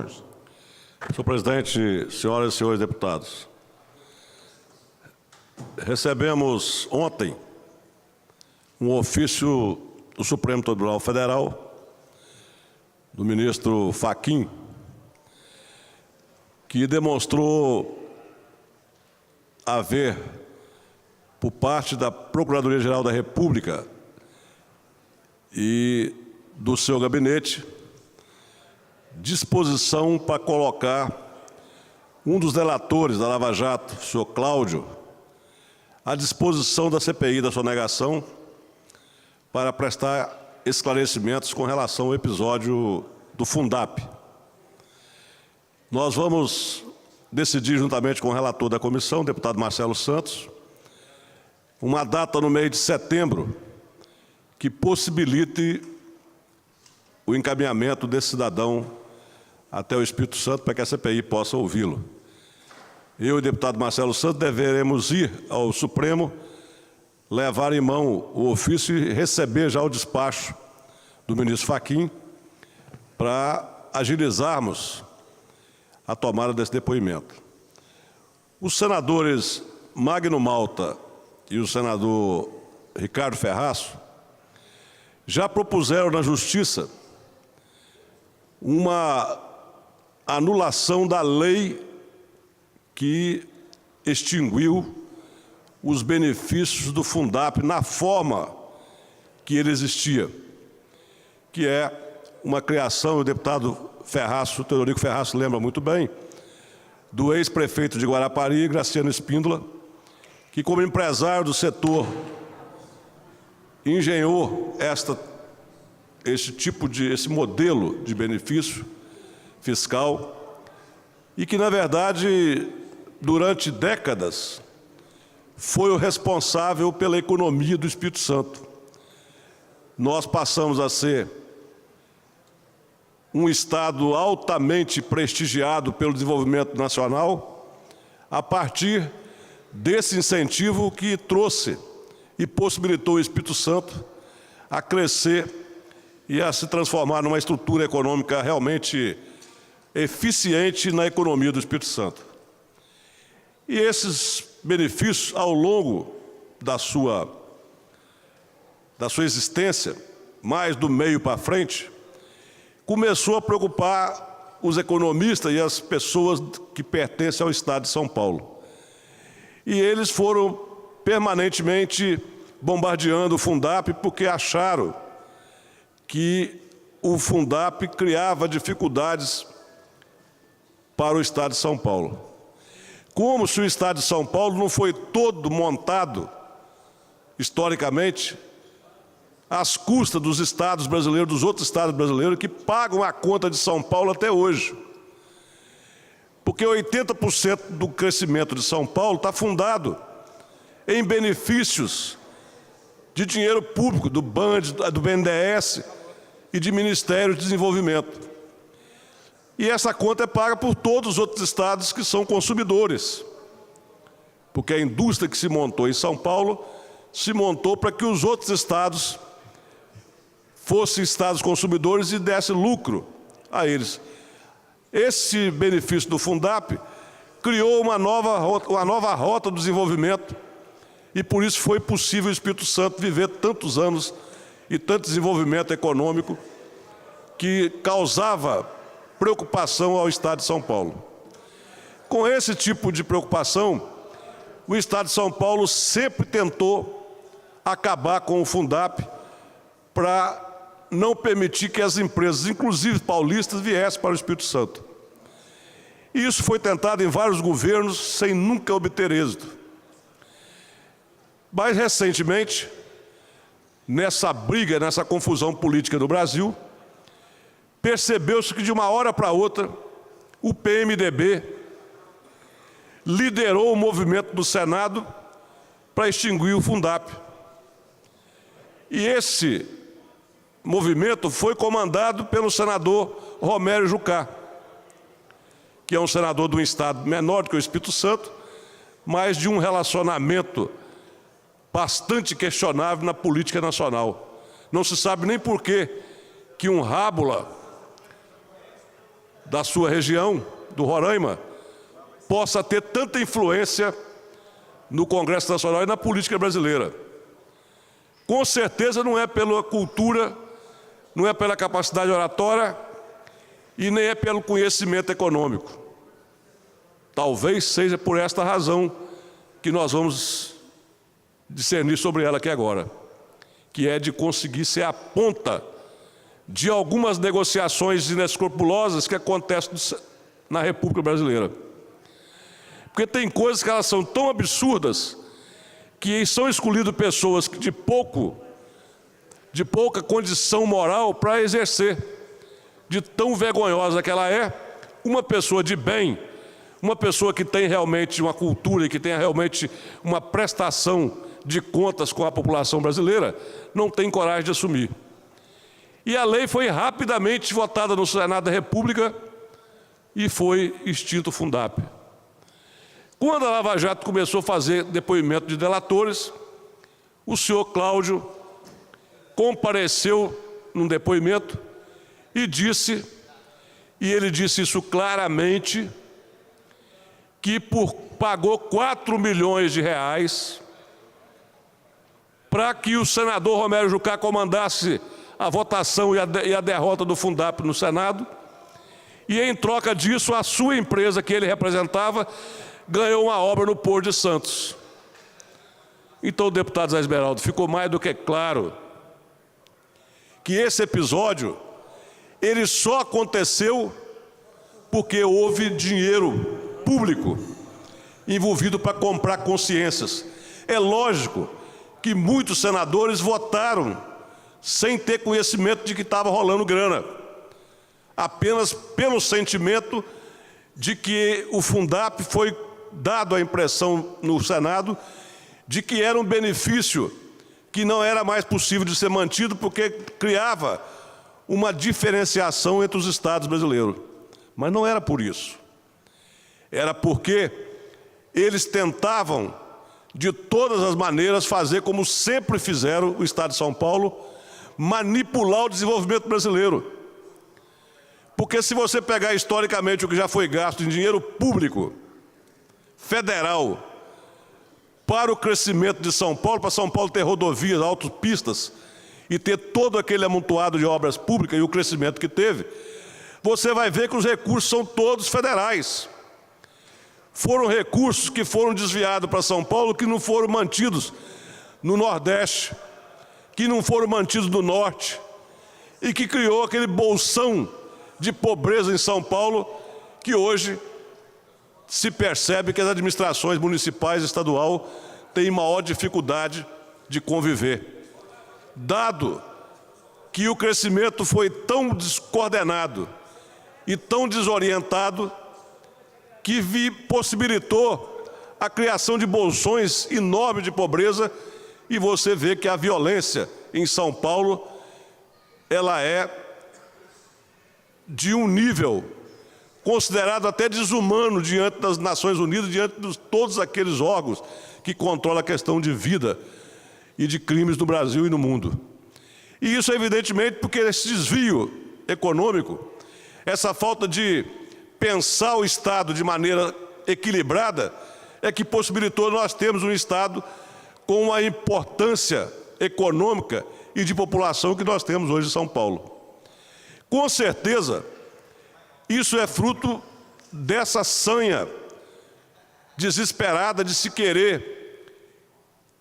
Senhor presidente, senhoras e senhores deputados, recebemos ontem um ofício do Supremo Tribunal Federal, do ministro Fachin, que demonstrou haver, por parte da Procuradoria-Geral da República e do seu gabinete, disposição para colocar um dos delatores da Lava Jato, o senhor Cláudio, à disposição da CPI da sonegação para prestar esclarecimentos com relação ao episódio do Fundap. Nós vamos decidir, juntamente com o relator da comissão, o deputado Marcelo Santos, uma data no mês de setembro que possibilite o encaminhamento desse cidadão até o Espírito Santo para que a CPI possa ouvi-lo. Eu e o deputado Marcelo Santos deveremos ir ao Supremo, levar em mão o ofício e receber já o despacho do ministro Fachin para agilizarmos a tomada desse depoimento. Os senadores Magno Malta e o senador Ricardo Ferraço já propuseram na Justiça uma anulação da lei que extinguiu os benefícios do Fundap na forma que ele existia, que é uma criação, o deputado Ferraço, o Teodorico Ferraço lembra muito bem, do ex-prefeito de Guarapari, Graciano Espíndola, que como empresário do setor engenhou esse modelo de benefício fiscal e que, na verdade, durante décadas, foi o responsável pela economia do Espírito Santo. Nós passamos a ser um Estado altamente prestigiado pelo desenvolvimento nacional a partir desse incentivo que trouxe e possibilitou o Espírito Santo a crescer e a se transformar numa estrutura econômica realmente eficiente na economia do Espírito Santo. E esses benefícios, ao longo da sua existência, mais do meio para frente, começou a preocupar os economistas e as pessoas que pertencem ao Estado de São Paulo. E eles foram permanentemente bombardeando o Fundap porque acharam que o Fundap criava dificuldades para o Estado de São Paulo. Como se o Estado de São Paulo não foi todo montado, historicamente, às custas dos estados brasileiros, dos outros estados brasileiros, que pagam a conta de São Paulo até hoje. Porque 80% do crescimento de São Paulo está fundado em benefícios de dinheiro público, do BNDES e de Ministério de Desenvolvimento. E essa conta é paga por todos os outros estados que são consumidores. Porque a indústria que se montou em São Paulo se montou para que os outros estados fossem estados consumidores e dessem lucro a eles. Esse benefício do Fundap criou uma nova rota do desenvolvimento e por isso foi possível o Espírito Santo viver tantos anos e tanto desenvolvimento econômico que causava preocupação ao Estado de São Paulo. Com esse tipo de preocupação, o Estado de São Paulo sempre tentou acabar com o Fundap para não permitir que as empresas, inclusive paulistas, viessem para o Espírito Santo. E isso foi tentado em vários governos sem nunca obter êxito. Mais recentemente, nessa briga, nessa confusão política no Brasil, percebeu-se que de uma hora para outra o PMDB liderou o movimento do Senado para extinguir o Fundap. E esse movimento foi comandado pelo senador Romero Jucá, que é um senador de um estado menor do que o Espírito Santo, mas de um relacionamento bastante questionável na política nacional. Não se sabe nem por que um rábula da sua região, do Roraima, possa ter tanta influência no Congresso Nacional e na política brasileira. Com certeza não é pela cultura, não é pela capacidade oratória e nem é pelo conhecimento econômico. Talvez seja por esta razão que nós vamos discernir sobre ela aqui agora, que é de conseguir ser a ponta de algumas negociações inescrupulosas que acontecem na República Brasileira. Porque tem coisas que elas são tão absurdas que são escolhidas pessoas de pouca condição moral para exercer. De tão vergonhosa que ela é, uma pessoa de bem, uma pessoa que tem realmente uma cultura e que tem realmente uma prestação de contas com a população brasileira, não tem coragem de assumir. E a lei foi rapidamente votada no Senado da República e foi extinto o Fundap. Quando a Lava Jato começou a fazer depoimento de delatores, o senhor Cláudio compareceu num depoimento e ele disse isso claramente, que pagou 4 milhões de reais para que o senador Romero Jucá comandasse a votação e a derrota do Fundap no Senado, e em troca disso a sua empresa que ele representava ganhou uma obra no Porto de Santos. Então, deputado Zé Esmeraldo, ficou mais do que claro que esse episódio ele só aconteceu porque houve dinheiro público envolvido para comprar consciências. É lógico que muitos senadores votaram sem ter conhecimento de que estava rolando grana, apenas pelo sentimento de que o Fundap foi dado a impressão no Senado de que era um benefício que não era mais possível de ser mantido porque criava uma diferenciação entre os estados brasileiros. Mas não era por isso. Era porque eles tentavam, de todas as maneiras, fazer como sempre fizeram o Estado de São Paulo, manipular o desenvolvimento brasileiro. Porque se você pegar historicamente o que já foi gasto em dinheiro público, federal, para o crescimento de São Paulo, para São Paulo ter rodovias, autopistas, e ter todo aquele amontoado de obras públicas e o crescimento que teve, você vai ver que os recursos são todos federais. Foram recursos que foram desviados para São Paulo, que não foram mantidos no Nordeste, que não foram mantidos no Norte, e que criou aquele bolsão de pobreza em São Paulo, que hoje se percebe que as administrações municipais e estadual têm maior dificuldade de conviver. Dado que o crescimento foi tão descoordenado e tão desorientado que possibilitou a criação de bolsões enormes de pobreza, e você vê que a violência em São Paulo ela é de um nível considerado até desumano diante das Nações Unidas, diante de todos aqueles órgãos que controlam a questão de vida e de crimes no Brasil e no mundo. E isso, evidentemente, porque esse desvio econômico, essa falta de pensar o Estado de maneira equilibrada, é que possibilitou nós termos um Estado com uma importância econômica e de população que nós temos hoje em São Paulo. Com certeza, isso é fruto dessa sanha desesperada de se querer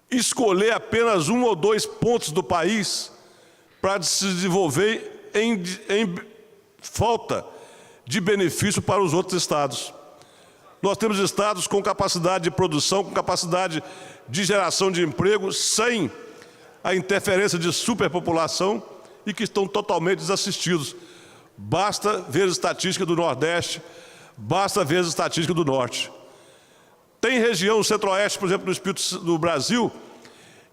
escolher apenas 1 ou 2 pontos do país para se desenvolver em falta de benefício para os outros estados. Nós temos estados com capacidade de produção, com capacidade de geração de emprego, sem a interferência de superpopulação e que estão totalmente desassistidos. Basta ver as estatísticas do Nordeste, basta ver as estatísticas do Norte. Tem região centro-oeste, por exemplo, do Brasil,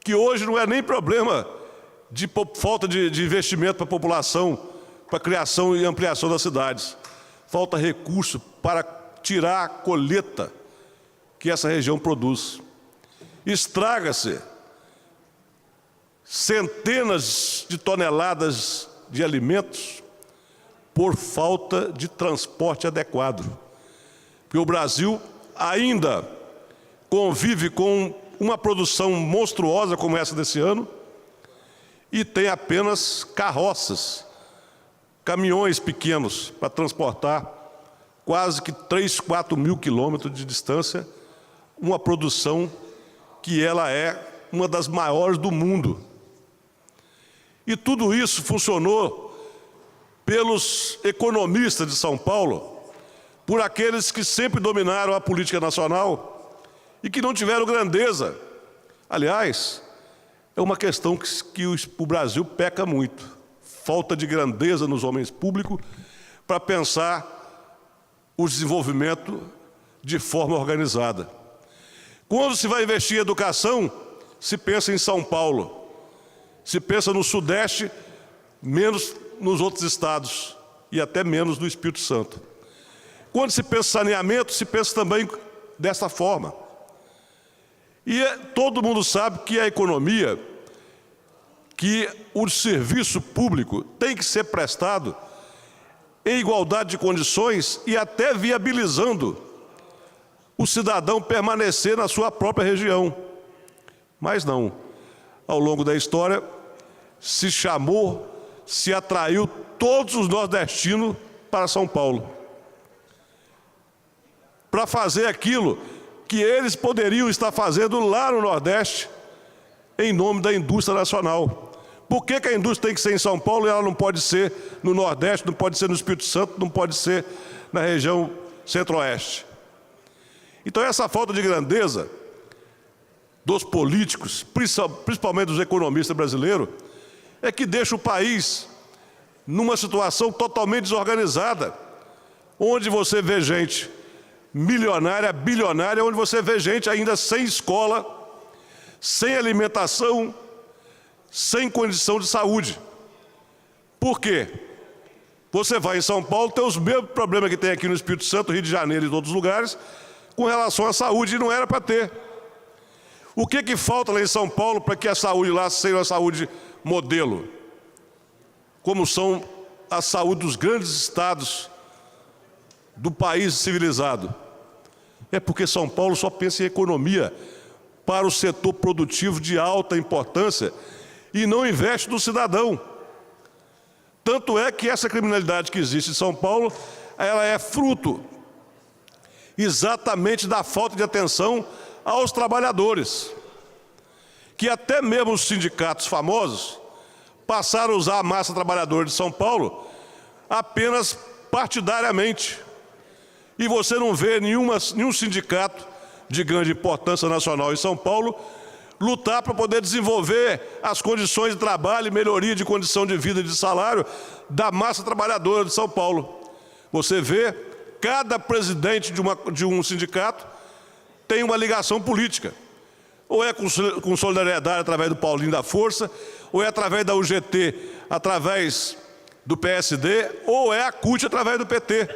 que hoje não é nem problema de falta de investimento para a população, para a criação e ampliação das cidades. Falta recurso para tirar a colheita que essa região produz. Estraga-se centenas de toneladas de alimentos por falta de transporte adequado. Porque o Brasil ainda convive com uma produção monstruosa como essa desse ano e tem apenas carroças, caminhões pequenos para transportar quase que 3, 4 mil quilômetros de distância, uma produção que ela é uma das maiores do mundo. E tudo isso funcionou pelos economistas de São Paulo, por aqueles que sempre dominaram a política nacional e que não tiveram grandeza. Aliás, é uma questão que o Brasil peca muito. Falta de grandeza nos homens públicos para pensar o desenvolvimento de forma organizada. Quando se vai investir em educação, se pensa em São Paulo. Se pensa no Sudeste, menos nos outros estados e até menos no Espírito Santo. Quando se pensa em saneamento, se pensa também dessa forma. E todo mundo sabe que a economia, que o serviço público tem que ser prestado em igualdade de condições e até viabilizando o cidadão permanecer na sua própria região. Mas não. Ao longo da história, se chamou, se atraiu todos os nordestinos para São Paulo, para fazer aquilo que eles poderiam estar fazendo lá no Nordeste, em nome da indústria nacional. Por que a indústria tem que ser em São Paulo e ela não pode ser no Nordeste, não pode ser no Espírito Santo, não pode ser na região Centro-Oeste? Então essa falta de grandeza dos políticos, principalmente dos economistas brasileiros, é que deixa o país numa situação totalmente desorganizada, onde você vê gente milionária, bilionária, onde você vê gente ainda sem escola, sem alimentação, sem condição de saúde. Por quê? Você vai em São Paulo, tem os mesmos problemas que tem aqui no Espírito Santo, Rio de Janeiro e em outros lugares, com relação à saúde, e não era para ter. O que falta lá em São Paulo para que a saúde lá seja uma saúde modelo? Como são a saúde dos grandes estados do país civilizado. É porque São Paulo só pensa em economia para o setor produtivo de alta importância e não investe no cidadão. Tanto é que essa criminalidade que existe em São Paulo, ela é fruto exatamente da falta de atenção aos trabalhadores, que até mesmo os sindicatos famosos passaram a usar a massa trabalhadora de São Paulo apenas partidariamente. E você não vê nenhum sindicato de grande importância nacional em São Paulo lutar para poder desenvolver as condições de trabalho e melhoria de condição de vida e de salário da massa trabalhadora de São Paulo. Você vê, cada presidente de um sindicato tem uma ligação política. Ou é com Solidariedade através do Paulinho da Força, ou é através da UGT, através do PSD, ou é a CUT através do PT.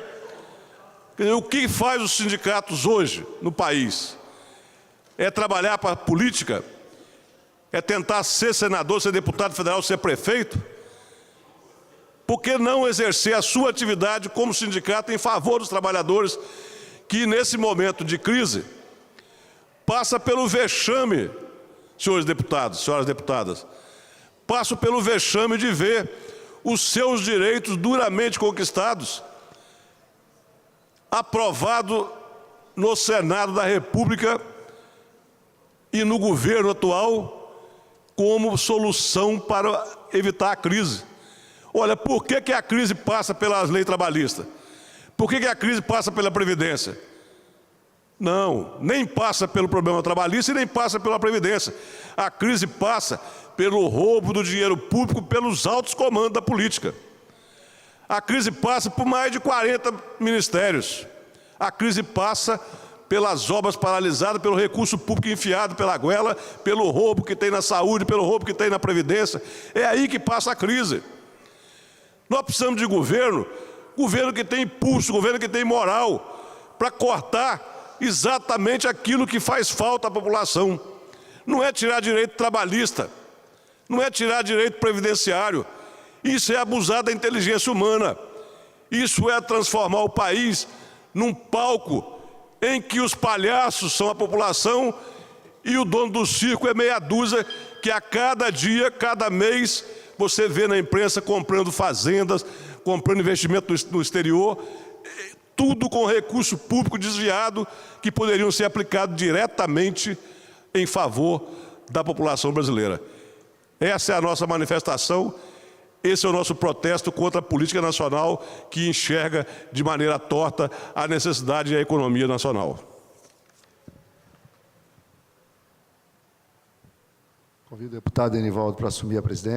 O que faz os sindicatos hoje no país? É trabalhar para a política? É tentar ser senador, ser deputado federal, ser prefeito? Por que não exercer a sua atividade como sindicato em favor dos trabalhadores que, nesse momento de crise, passa pelo vexame, senhores deputados, senhoras deputadas, passa pelo vexame de ver os seus direitos duramente conquistados, aprovado no Senado da República e no governo atual como solução para evitar a crise. Olha, por que a crise passa pelas leis trabalhistas? Por que a crise passa pela Previdência? Não, nem passa pelo problema trabalhista e nem passa pela Previdência. A crise passa pelo roubo do dinheiro público pelos altos comandos da política. A crise passa por mais de 40 ministérios. A crise passa pelas obras paralisadas, pelo recurso público enfiado pela goela, pelo roubo que tem na saúde, pelo roubo que tem na Previdência. É aí que passa a crise. Nós precisamos de governo que tem impulso, governo que tem moral, para cortar exatamente aquilo que faz falta à população. Não é tirar direito trabalhista, não é tirar direito previdenciário. Isso é abusar da inteligência humana. Isso é transformar o país num palco em que os palhaços são a população e o dono do circo é meia dúzia que a cada dia, cada mês, você vê na imprensa comprando fazendas, comprando investimento no exterior, tudo com recurso público desviado que poderiam ser aplicados diretamente em favor da população brasileira. Essa é a nossa manifestação, esse é o nosso protesto contra a política nacional que enxerga de maneira torta a necessidade e a economia nacional. Convido o deputado Enivaldo para assumir a presidência.